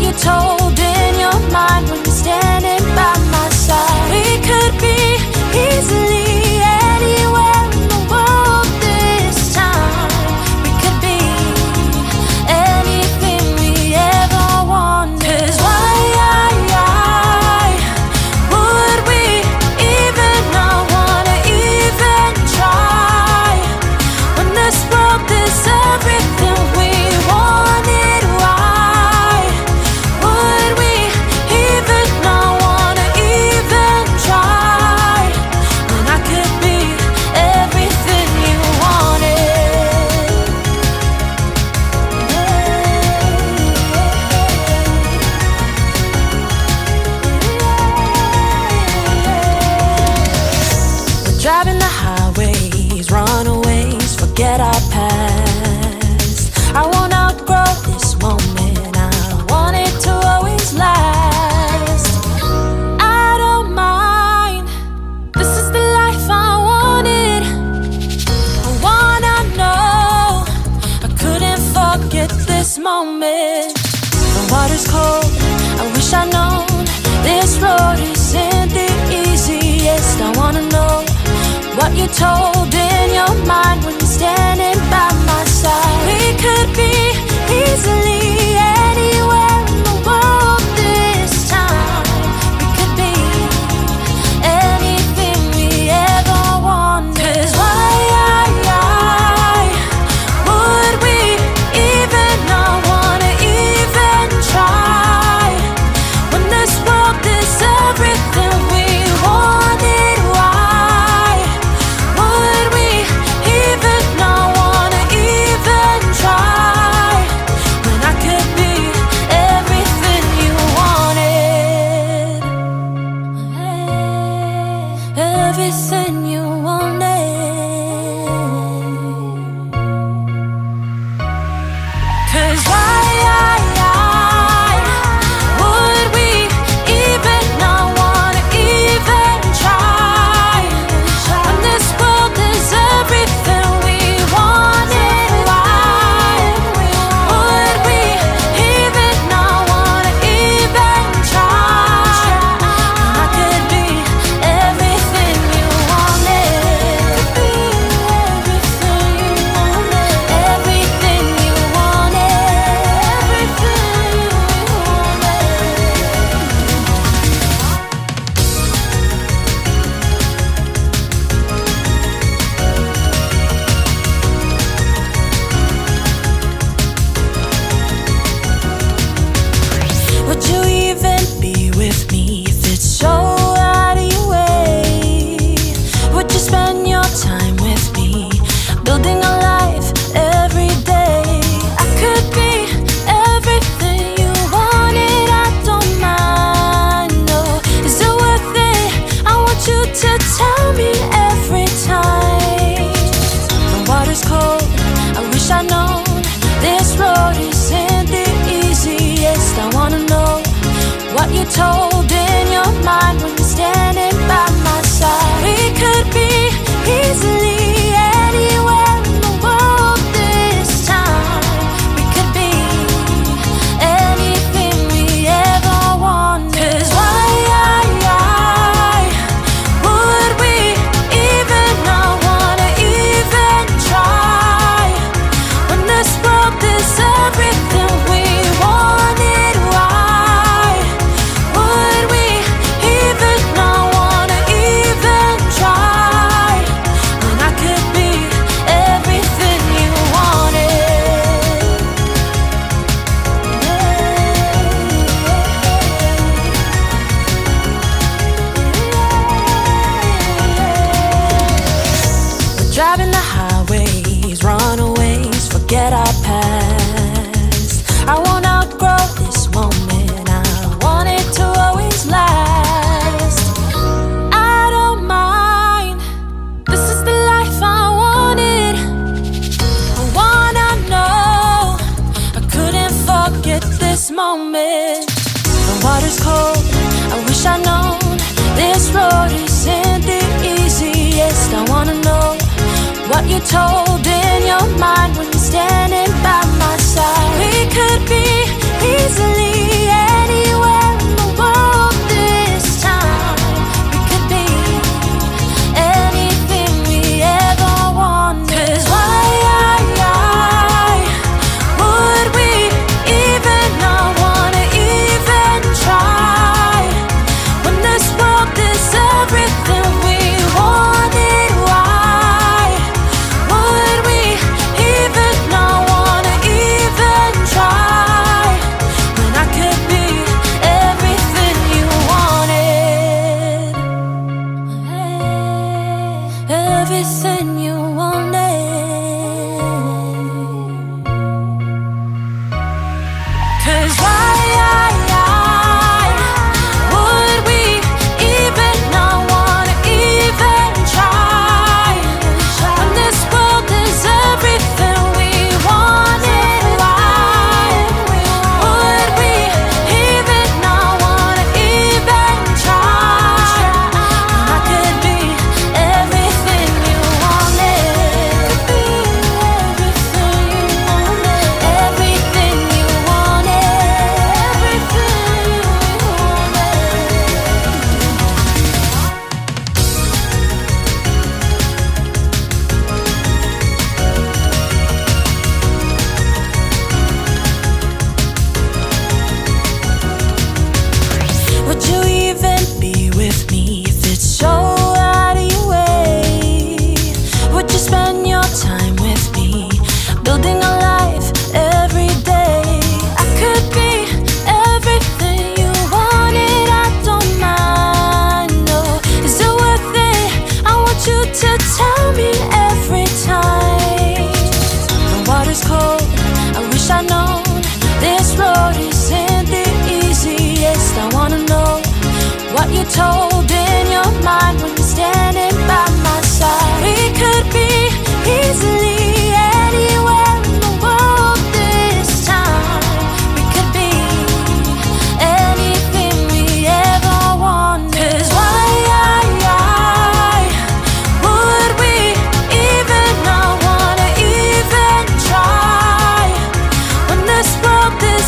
you told in your mind when you're standing by my side. We could be easily anywhere in the world this time. We could be anything we ever wanted. 'Cause why would we even not wanna even try when this world is everything we wanted? Why would we even not wanna even try when I could be everything you wanted? We're driving the highways, runaways, forget our past. I won't outgrow this moment, I want it to always last. I don't mind, this is the life I wanted. I wanna know, I couldn't forget this moment. The water's cold, I wish I'd known this road isn't the easiest. I wanna know what you told in your mind when you're standing by my side. We could be easily anywhere in the world this time. We could be anything we ever wanted. 'Cause why would we even not wanna even try when this world is everything we wanted? Why would we even not wanna even try when I could be everything you wanted? Everything you wanted. 'Cause why would we even not wanna even try when this world is everything we wanted? Why would we even not wanna even try when I could be everything you wanted? Everything you wanted. Everything you wanted. Everything you wanted. Would you even be with me if it's so out of your way? Would you spend your time with me, building a life every day? I could be everything you wanted, I don't mind, no. Is it worth it? I want you to tell me every time. The water's cold, I wish I'd known this road isn't the easiest. I wanna know what you told in your mind when you're standing by my side. We could be easily anywhere in the world this time. We could be anything we ever wanted. 'Cause why would we even not wanna even try when this world is everything we wanted? Why would we even not wanna even try when I could be everything you wanted? We're driving the highways, runaways, forget our past. I won't outgrow this moment, I want it to always last. I don't mind, this is the life I wanted. I wanna know, I couldn't forget this moment. The water's cold, I wish I'd known this road isn't the easiest. I wanna know what you told in your mind when you're standing by my side. We could be easily what you're told in your mind when you're standing